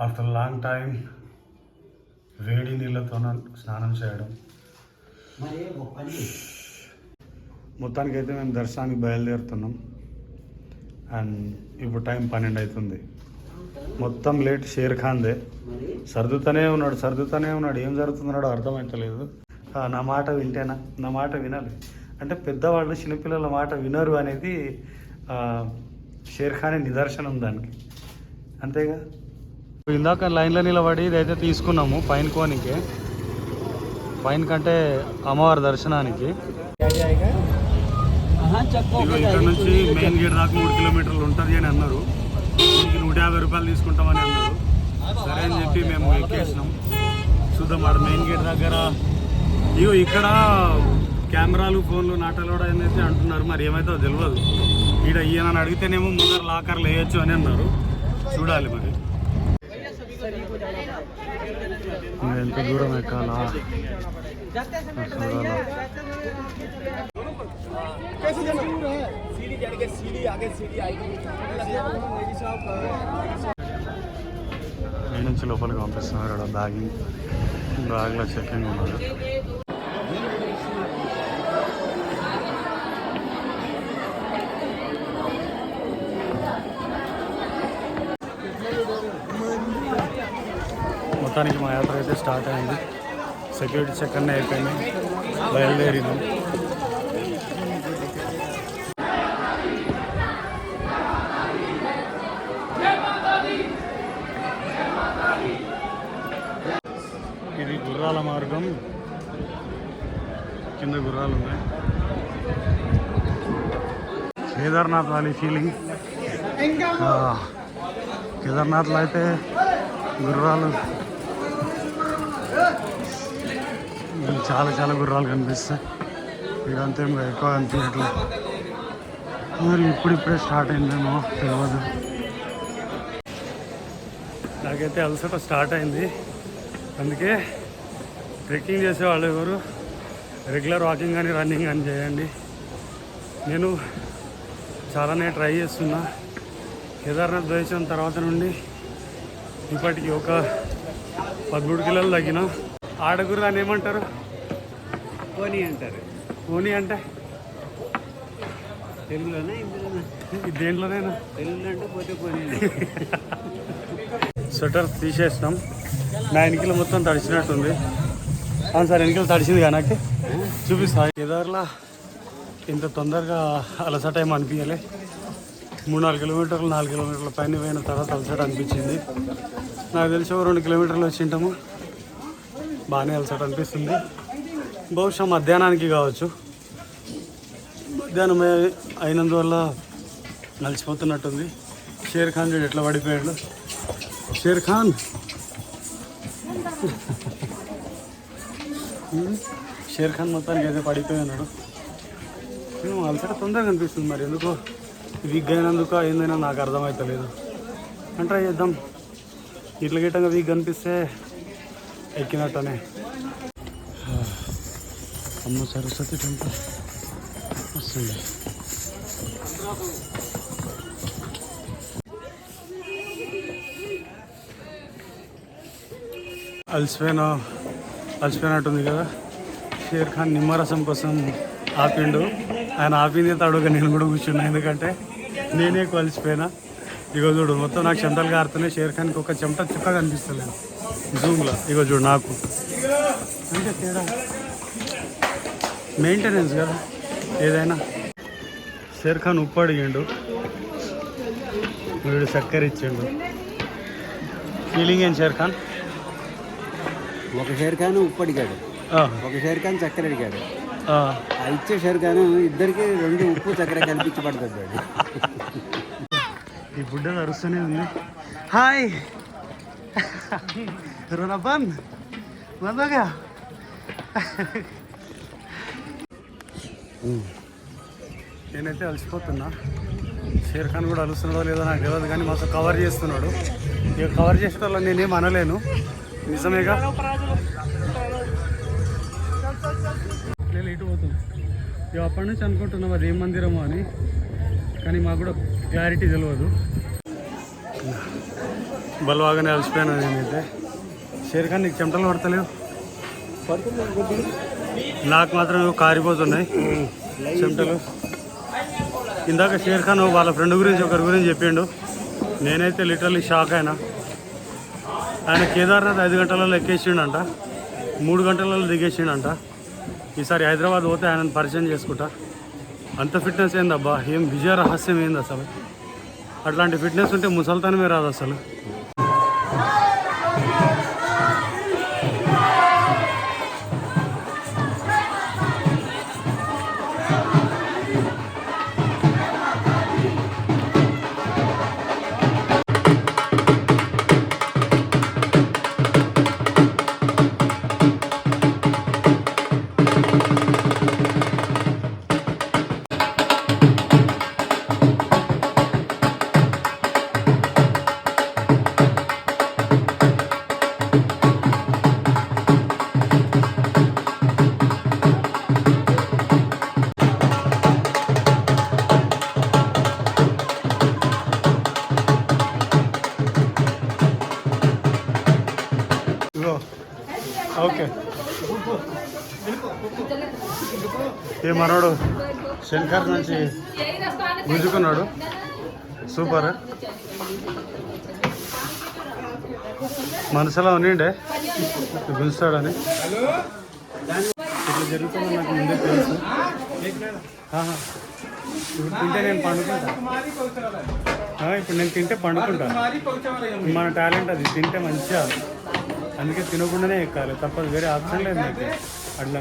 After long time వేడి నీళ్ళతో స్నానం చేయడం. మొత్తానికి అయితే మేము దర్శనానికి బయలుదేరుతున్నాం. అండ్ ఇప్పుడు టైం 12 అవుతుంది. మొత్తం లేట్ షేర్ ఖాన్దే. సర్దుతూనే ఉన్నాడు. ఏం జరుగుతున్నాడో అర్థమవుతలేదు. నా మాట వింటేనా? నా మాట వినాలి. అంటే పెద్దవాళ్ళు చిన్నపిల్లల మాట వినరు అనేది షేర్ ఖాన్ నిదర్శనం దానికి. అంతేగా. ఇందాక లైన్లో నిలబడి ఇదైతే తీసుకున్నాము పైన కోనికి. పైన కంటే అమ్మవారి దర్శనానికి. ఇక్కడ నుంచి మెయిన్ గేట్ దాకా 3 కిలోమీటర్లు ఉంటుంది అని అన్నారు. దీనికి 150 రూపాయలు తీసుకుంటామని అన్నారు. సరే అని చెప్పి మేము ఎక్కేసినాం. చూద్దాం ఆడ మెయిన్ గేట్ దగ్గర ఇక్కడ కెమెరాలు ఫోన్లు నాటలోడ్ అనేది అంటున్నారు. మరి ఏమైతే తెలియదు. ఈయన అడిగితేనేమో ముందర లాకర్లు వేయచ్చు అని అన్నారు. చూడాలి మరి ఎంత దూరం ఎక్కాలా. నుంచి లోపలికి పంపిస్తున్నారు. ఇక్కడ బ్యాగ్లో చెకింగ్ ఉన్నారు. మొత్తానికి మా యాత్ర అయితే స్టార్ట్ అయింది. సెక్యూరిటీ చెక్ అన్నీ అయిపోయింది. బయలుదేరినాం. ఇది గుర్రాల మార్గం. కింద గుర్రాలు ఉన్నాయి. Kedarnath valley feeling. కేదార్నాథ్లో అయితే గుర్రాలు చాలా గుర్రాలు కనిపిస్తాయి. ఇదంతా ఏమో ఎక్కువ కనిపించట్లేదు. మరి ఇప్పుడిప్పుడే స్టార్ట్ అయిందేమో తెలియదు. నాకైతే అలసట స్టార్ట్ అయింది. అందుకే ట్రెక్కింగ్ చేసేవాళ్ళు ఎవరు రెగ్యులర్ వాకింగ్ కానీ రన్నింగ్ కానీ చేయండి. నేను చాలానే ట్రై చేస్తున్నా. కేదార్నాథ్ వేసిన తర్వాత నుండి ఇప్పటికి ఒక 13 కిలోలు తగ్గిన. ఆడగురు అని ఏమంటారు? పోనీ అంటారు. పోనీ అంటే తెలుగులోనే దేంట్లోనైనా తెలుగులో అంటే పోతే పోనీ. స్వెటర్ తీసేసినాం. నా ఎన్నికలు మొత్తం తడిచినట్టుంది. అవును సార్, ఎన్నికలు తడిచింది కానీ నాకు చూపిస్తా. కేదార్లో ఇంత తొందరగా అలసట ఏమో అనిపించలే. 3-4 కిలోమీటర్లు 4 కిలోమీటర్ల పైన పోయిన తర్వాత అలసట అనిపించింది. నాకు తెలిసి 2 కిలోమీటర్లు వచ్చింటాము. బాగానే అలసట అనిపిస్తుంది. బహుశా మధ్యాహ్నానికి కావచ్చు. మధ్యాహ్నం అయినందువల్ల నలిచిపోతున్నట్టుంది. షేర్ ఖాన్ చూడు ఎట్లా పడిపోయాడు. షేర్ ఖాన్ మొత్తానికి అయితే పడిపోయినాడు. అలసట తొందరగా అనిపిస్తుంది. మరి ఎందుకో వీక్ అయినందుకు ఏందైనా నాకు అర్థమవుతలేదు. అంటే ట్రై చేద్దాం. ఇట్లా గిట్టంగా వీక్ కనిపిస్తే ఎక్కినట్టనే. అమ్మ సరస్వతి టెంపుల్ వస్తుంది. అలసిపోయినట్టుంది కదా. షేర్ ఖాన్ నిమ్మరసం కోసం ఆపిండు. ఆయన ఆపింది తడుగా నేను కూడా కూర్చున్నా. ఎందుకంటే నేనే కలిసిపోయినా. ఇగో చూడు మొత్తం నాకు చెమటలు కారుతున్నాయి. షేర్ ఖాన్కి ఒక చెమట చుక్క కనిపిస్తలేదు జూమ్లో. ఇగో చూడు నాకు అంటే తేడా మెయింటెనెన్స్ కదా ఏదైనా. షేర్ ఖాన్ ఉప్పు అడిగిండు, వీడు చక్కెర ఇచ్చిండు. ఫీలింగ్ ఏం షేర్ ఖాన్? ఒక షేర్ ఖాన్ ఉప్పు అడిగాడు, ఒక షేర్ ఖాన్ చక్కెర అడిగాడు. ఇచ్చే షేర్ ఖాన్ ఇద్దరికి 2 ఉప్పు చక్కెర కనిపించి పడుతుంది. ఈ బుడ్డ అరుస్తూనే ఉంది. హాయ్ రోనప్పన్ మందగా. నేనైతే అలసిపోతున్నా. షేర్ ఖాన్ కూడా అలుస్తున్నాడో లేదో నాకు తెలియదు, కానీ మాతో కవర్ చేస్తున్నాడు. ఇక కవర్ చేసే వాళ్ళు నేనేం అనలేను, నిజమేగా. నేను ఇటు పోతున్నా. ఇక అప్పటి నుంచి అనుకుంటున్నాం అది ఏం మందిరమో అని, కానీ మాకు కూడా క్లారిటీ తెలియదు. బలవాగానే అలసిపోయాను నేనైతే. షేర్ ఖాన్ నీకు చెమటలు పడతలేవు? నాకు మాత్రం కారిపోతున్నాయి చెమటలు. ఇందాక షేర్ ఖాన్ వాళ్ళ ఫ్రెండ్ గురించి ఒకరి గురించి చెప్పిండు. నేనైతే లిటరల్లీ షాక్ అయినా. ఆయన కేదార్నాథ్ 5 గంటలలో ఎక్కేసిండంట, 3 గంటలలో దిగేసిండంట. ఈసారి హైదరాబాద్ పోతే ఆయనను పరిచయం చేసుకుంటా. అంత ఫిట్నెస్ ఏందబ్బా, ఏం విజయ రహస్యం ఏంది అసలు? అట్లాంటి ఫిట్నెస్ ఉంటే ముసల్తానమే రాదు అసలు. ఓకే, ఏ మనోడు శంకర్ నుంచి గుంజుకున్నాడు. సూపర్. మనసులో ఉండే గుంజుతాడని. ఇట్లా జరుగుతుందని నాకు ముందే తెలుసు. ఇప్పుడు తింటే నేను పండుకుంటా. ఇప్పుడు నేను తింటే పండుకుంటా. మన టాలెంట్ అది, తింటే మంచిగా. అందుకే తినకుండానే ఎక్కాలి, తప్పదు, వేరే ఆప్షన్ లేదు నాకు. అట్లా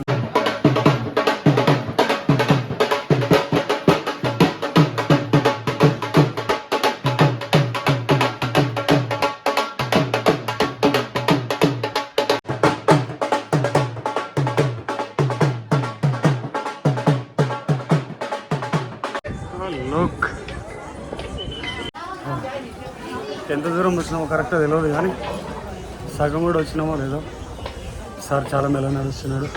లోక్ ఎంత దూరం వచ్చినామో కరెక్ట్గా తెలియదు, కానీ సగం కూడా వచ్చినామో లేదో. సార్ చాలా మెల్లగా నడుస్తున్నాడు.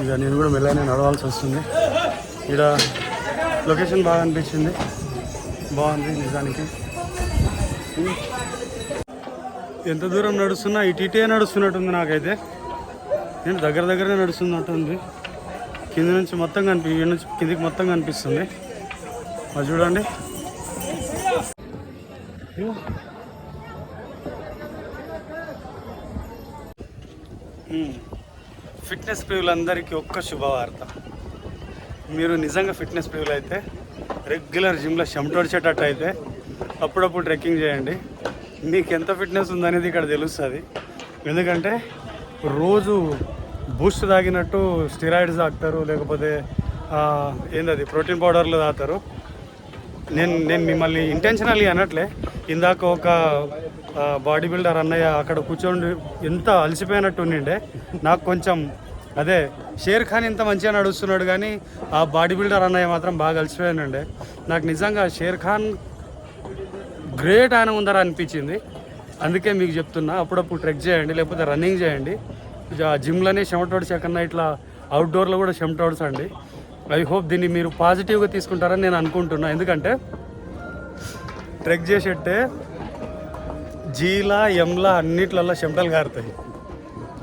ఇక నేను కూడా మెల్లగానే నడవాల్సి వస్తుంది. ఇక్కడ లొకేషన్ బాగా అనిపించింది, బాగుంది నిజానికి. ఎంత దూరం నడుస్తున్నా ఇటే నడుస్తున్నట్టుంది నాకైతే. నేను దగ్గరనే నడుస్తున్నట్టుంది. కింద నుంచి మొత్తం నుంచి కిందికి మొత్తం కనిపిస్తుంది. అది చూడండి. ఫిట్నెస్ ప్రియులందరికీ ఒక్క శుభవార్త. మీరు నిజంగా ఫిట్నెస్ ప్రియులు అయితే, రెగ్యులర్ జిమ్లో చెమటొడిచేటట్టు అయితే అప్పుడప్పుడు ట్రెక్కింగ్ చేయండి. మీకు ఎంత ఫిట్నెస్ ఉందనేది ఇక్కడ తెలుస్తుంది. ఎందుకంటే రోజు బూస్ట్ తాగినట్టు స్టిరాయిడ్స్ తాగుతారు, లేకపోతే ఏందది ప్రోటీన్ పౌడర్లు తాగుతారు. నేను మిమ్మల్ని ఇంటెన్షనల్లీ అనట్లే. ఇందాక ఒక బాడీ బిల్డర్ అన్నయ్య అక్కడ కూర్చోండి ఎంత అలసిపోయినట్టు ఉండిండే. నాకు కొంచెం అదే షేర్ ఖాన్ ఇంత మంచిగా నడుస్తున్నాడు, కానీ ఆ బాడీ బిల్డర్ అన్నయ్య మాత్రం బాగా అలసిపోయానండి. నాకు నిజంగా షేర్ ఖాన్ గ్రేట్ ఆయన ఉందరా అనిపించింది. అందుకే మీకు చెప్తున్నా, అప్పుడప్పుడు ట్రెక్ చేయండి, లేకపోతే రన్నింగ్ చేయండి. జిమ్లోనే చెమటోడ్చకన్నా ఇట్లా అవుట్డోర్లో కూడా చెమటోడ్చండి. ఐ హోప్ దీన్ని మీరు పాజిటివ్గా తీసుకుంటారని నేను అనుకుంటున్నా. ఎందుకంటే ట్రెక్ చేసేట్టే జీలా ఎంలా అన్నిట్లల్లో చెమటలు గారుతాయి.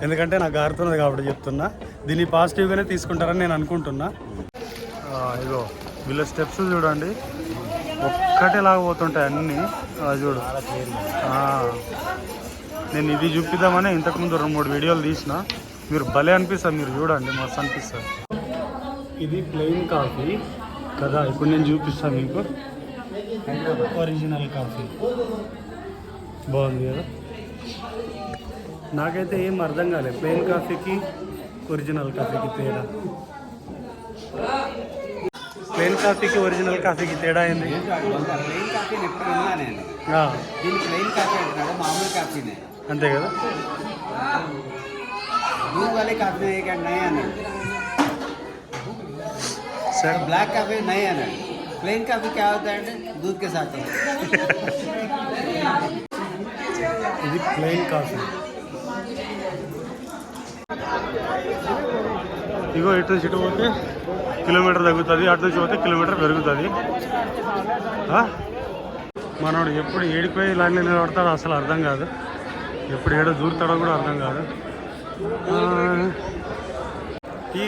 ఎందుకంటే నాకు గారుతున్నది కాబట్టి చెప్తున్నా. దీన్ని పాజిటివ్గానే తీసుకుంటారని నేను అనుకుంటున్నా. ఇగో వీళ్ళ స్టెప్స్ చూడండి, ఒక్కటేలాగా పోతుంటాయి అన్నీ. చూడు, నేను ఇది చూపిద్దామని ఇంతకుముందు 2-3 వీడియోలు తీసిన. మీరు భలే అనిపిస్తుంది, మీరు చూడండి, మస్తు అనిపిస్తుంది. ఇది ప్లెయిన్ కాఫీ కదా, ఇప్పుడు నేను చూపిస్తాను మీకు. ఒరిజినల్ కాఫీ బాగుంది కదా. నాకైతే ఏం అర్థం కాలేదు ప్లెయిన్ కాఫీకి ఒరిజినల్ కాఫీకి తేడా. ప్లెయిన్ కాఫీకి ఒరిజినల్ కాఫీకి తేడా ఏంది? ప్లెయిన్ కాఫీని ఎప్పుడు విన్నా నేను. దీన్ని ప్లెయిన్ కాఫీ అంటున్నాడు, మామూలు కాఫీనే అంతే కదా. दूध वाले काफी नहीं करना है ना सर, ब्लैक काफी नहीं है ना. प्लेन काफी क्या होता है दूध के साथ ही. ఇది ప్లెయిన్ కాఫీ. ఇగో ఇటు నుంచి ఇటు పోతే కిలోమీటర్ తగ్గుతుంది, అటు నుంచి పోతే కిలోమీటర్ పెరుగుతుంది. మనోడు ఎప్పుడు ఏడిపోయి లైన్లో నిలబడతాడో అసలు అర్థం కాదు, ఎప్పుడు ఏడో దూరుతాడో కూడా అర్థం కాదు. ఈ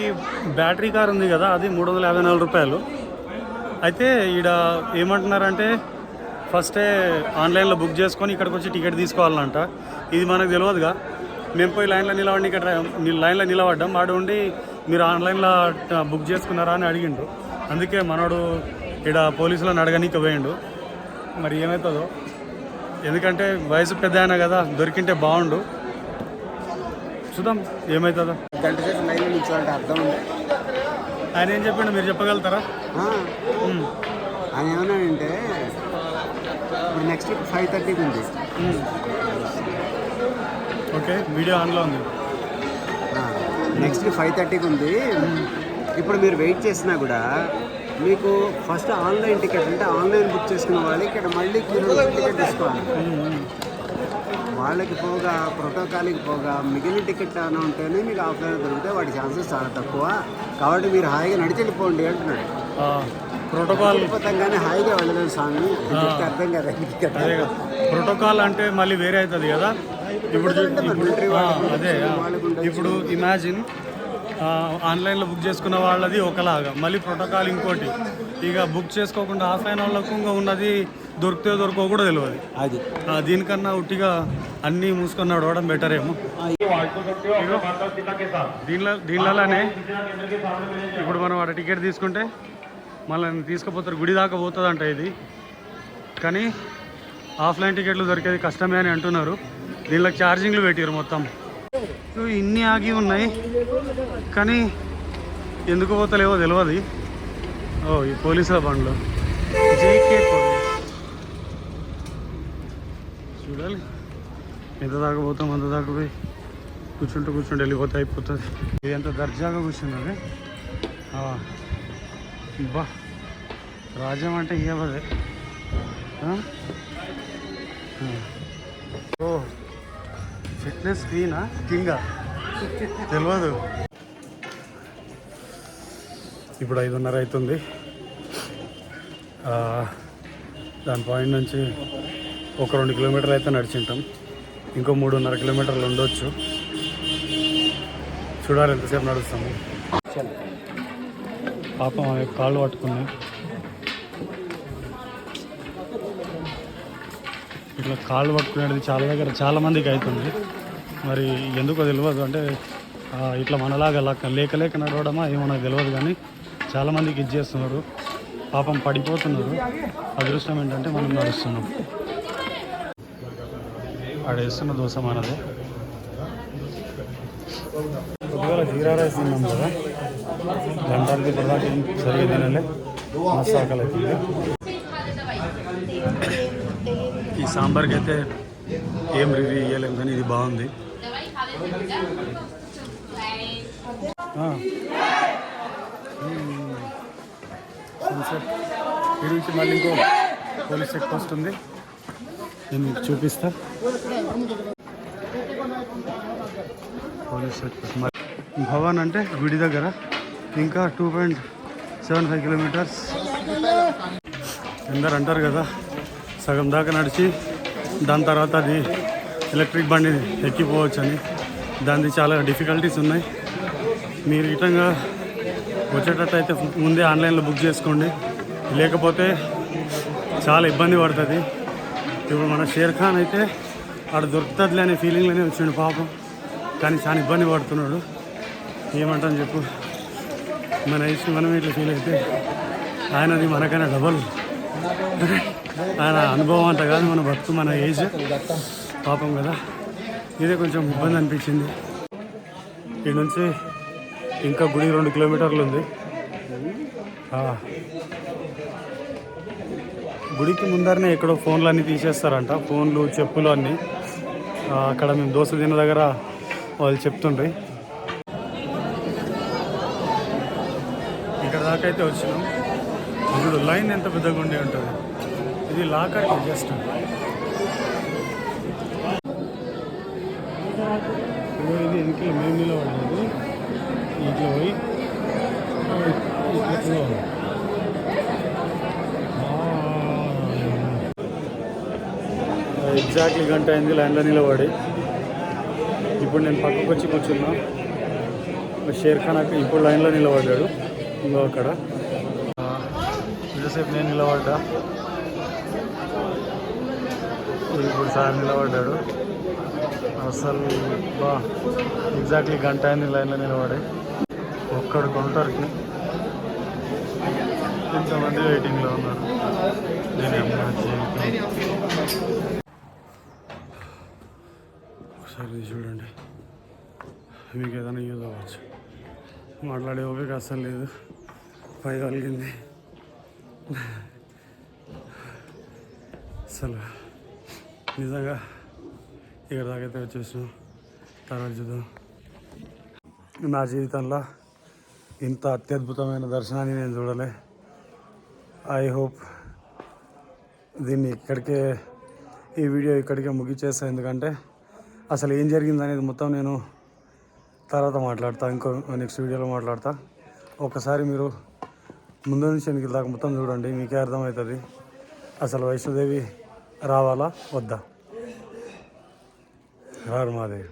బ్యాటరీ కార్ ఉంది కదా, అది 354 రూపాయలు. అయితే ఈడ ఏమంటున్నారంటే ఫస్టే ఆన్లైన్లో బుక్ చేసుకొని ఇక్కడికి వచ్చి టికెట్ తీసుకోవాలంట. ఇది మనకు తెలియదుగా, మేము పోయి లైన్లో నిలబడి ఇక్కడ లైన్లో నిలబడ్డాం. వాడు ఉండి మీరు ఆన్లైన్లో బుక్ చేసుకున్నారా అని అడిగిండు. అందుకే మనోడు ఇక్కడ పోలీసులను అడగనీకి పోయిండు. మరి ఏమవుతుందో, ఎందుకంటే వయసు పెద్ద అయినా కదా, దొరికింటే బాగుండు. చూద్దాం ఏమవుతుందో. గంట సేపు లైన్లో నిల్చోవాలంటే అర్థం ఉంది. ఆయన ఏం చెప్పిండు మీరు చెప్పగలుగుతారా? ఆయన ఏమన్నాడంటే ఇప్పుడు నెక్స్ట్ 5:30కి ఉంది. ఓకే, వీడియో ఆన్లో ఉంది. నెక్స్ట్ 5:30కి ఉంది. ఇప్పుడు మీరు వెయిట్ చేసినా కూడా మీకు ఫస్ట్ ఆన్లైన్ టికెట్ అంటే ఆన్లైన్ బుక్ చేసుకున్న వాళ్ళు ఇక్కడ మళ్ళీ టికెట్ తీసుకోవాలి. వాళ్ళకి పోగా ప్రోటోకాల్కి పోగా మిగిలిన టికెట్ ఏమైనా ఉంటేనే మీకు ఆఫ్లైన్ దొరికితే వాటి ఛాన్సెస్ చాలా తక్కువ. కాబట్టి మీరు హాయిగా నడిచి వెళ్ళిపోండి అంటున్నాడు. ప్రోటోకాల్ కానీ హాయిగా వెళ్ళలేదు స్వామి, అర్థం కదా. ప్రోటోకాల్ అంటే మళ్ళీ వేరే అవుతుంది కదా. అదే ఇప్పుడు ఇమాజిన్ ఆన్లైన్లో బుక్ చేసుకున్న వాళ్ళది ఒకలాగా, మళ్ళీ ప్రోటోకాల్ ఇంకోటి. ఇక బుక్ చేసుకోకుండా ఆఫ్లైన్ వాళ్ళకు ఇంకా ఉన్నది దొరికితే దొరకో కూడా తెలియదు. అది దీనికన్నా ఉట్టిగా అన్నీ మూసుకొని నడవడం బెటర్ ఏమో. దీనిలోనే ఇప్పుడు మనం వాడు టికెట్ తీసుకుంటే మళ్ళీ తీసుకుపోతారు, గుడి దాకా పోతుందంట ఇది. కానీ ఆఫ్లైన్ టికెట్లు దొరికేది కష్టమే అని అంటున్నారు. దీనిలో ఛార్జింగ్లు పెట్టారు మొత్తం. ఇన్ని ఆగి ఉన్నాయి కానీ ఎందుకు పోతలేవో తెలియదు. ఈ పోలీసుల బండ్లు జేకే పోలీస్. చూడాలి ఎంత దాకా పోతాం, అంత దాకా పోయి కూర్చుంటూ వెళ్ళిపోతే అయిపోతుంది. ఇది ఎంత దర్జాగా కూర్చున్నది. బా, రాజ్యం అంటే ఇవ్వదే. ఓ ఫిట్నెస్ క్వీనా కింగా తెలియదు. ఇప్పుడు 5:30 అవుతుంది. దాని పాయింట్ నుంచి ఒక 2 కిలోమీటర్లు అయితే నడిచింటాం. ఇంకో 3.5 కిలోమీటర్లు ఉండొచ్చు. చూడాలి ఎంతసేపు నడుస్తాము. పాపం కాళ్ళు పట్టుకున్నాయి. ఇట్లా కాళ్ళు పట్టుకునేది చాలా మందికి అవుతుంది. మరి ఎందుకో తెలియదు. అంటే ఇట్లా మనలాగా లేక నడవడమా ఏమో నాకు తెలియదు. కానీ చాలామందికి ఇది చేస్తున్నారు. పాపం పడిపోతున్నారు. అదృష్టం ఏంటంటే మనం నడుస్తున్నాం. ఆడేస్తున్న దోశ మనదే. పొద్దుగాల జీరా రైస్ తిన్నాం కదా, గంటలకి ఇప్పటిదాకా ఏం సరిగ్గా తినలే. మస్తు ఆకలి అవుతుంది. ఈ సాంబార్కి అయితే ఏం రివ్యూ ఇవ్వలేము కానీ ఇది బాగుంది. సన్సెట్ ఇది నుంచి మళ్ళీ ఇంకో పోలీస్ చెక్ పోస్ట్ ఉంది, నేను మీకు చూపిస్తా. పోలీస్ చెక్ పోస్ట్ భవన్ అంటే గుడి దగ్గర. ఇంకా 2.75 కిలోమీటర్స్. అందరు అంటారు కదా సగం దాకా నడిచి దాని తర్వాత అది ఎలక్ట్రిక్ బండి ఎక్కిపోవచ్చు అని. దానికి చాలా డిఫికల్టీస్ ఉన్నాయి. మీరు ఇటంగా వచ్చేటట్టు అయితే ముందే ఆన్లైన్లో బుక్ చేసుకోండి, లేకపోతే చాలా ఇబ్బంది పడుతుంది. ఇప్పుడు మన షేర్ ఖాన్ అయితే ఆడ దొరుకుతుందిలే అనే ఫీలింగ్లోనే వచ్చిండు పాపం. కానీ చాలా ఇబ్బంది పడుతున్నాడు. ఏమంటాను చెప్పు, మన ఏజ్ మనం ఇట్లా ఫీల్ అయితే ఆయనది మనకైనా డబల్. ఆయన అనుభవం అంత కాదు, మన బతుకు మన ఏజ్ పాపం కదా. ఇదే కొంచెం ఇబ్బంది అనిపించింది. ఇక్కడి నుంచి ఇంకా గుడి 2 కిలోమీటర్లు ఉంది. గుడికి ముందరనే ఎక్కడో ఫోన్లు అన్నీ తీసేస్తారంట, ఫోన్లు చెప్పులు అన్నీ. అక్కడ మేము దోశ తిన్న దగ్గర వాళ్ళు చెప్తుండ్రి. ఇక్కడ దాకా అయితే వచ్చినాం. ఇప్పుడు లైన్ ఎంత పెద్దగా ఉండి ఉంటుంది. ఇది లాకర్కి జస్ట్ ఇది ఇంట్లో మేము నిలబడలేదు. ఇట్లా పోయి ఇట్లా ఎగ్జాక్ట్లీ గంట అయింది లైన్లో నిలబడి. ఇప్పుడు నేను పక్కకు వచ్చి కూర్చున్నా. షేర్ ఖాన్ అక్కడ ఇప్పుడు లైన్లో నిలబడ్డాడు ఇంకో అక్కడ. ఇంతసేపు నేను నిలబడ్డా, ఇప్పుడు సార్ నిలబడ్డాడు. అసలు బా ఎగ్జాక్ట్లీ గంట అయింది లైన్లో నిలబడి. ఒక్కడు కౌంటర్కి ఇంతమంది వెయిటింగ్లో ఉన్నారు. ఒకసారి ఇది చూడండి, మీకు ఏదైనా యూజ్ అవ్వచ్చు. మాట్లాడే ఓపిక అస్సలు లేదు, పై కలిగింది అసలు. నిజంగా ఇక్కడ దాకైతే వచ్చేసాం. తర్వాత చూద్దాం. నా జీవితంలో ఇంత అత్యద్భుతమైన దర్శనాన్ని నేను చూడలే. ఐ హోప్ దీన్ని ఇక్కడికే, ఈ వీడియో ఇక్కడికే ముగిచ్చేస్తాను. ఎందుకంటే అసలు ఏం జరిగింది అనేది మొత్తం నేను తర్వాత మాట్లాడతా, ఇంకో నెక్స్ట్ వీడియోలో మాట్లాడతా. ఒకసారి మీరు ముందు నుంచి వెనక్కి దాకా మొత్తం చూడండి, మీకే అర్థమవుతుంది అసలు వైష్ణోదేవి రావాలా వద్దా. హర మాదేవి.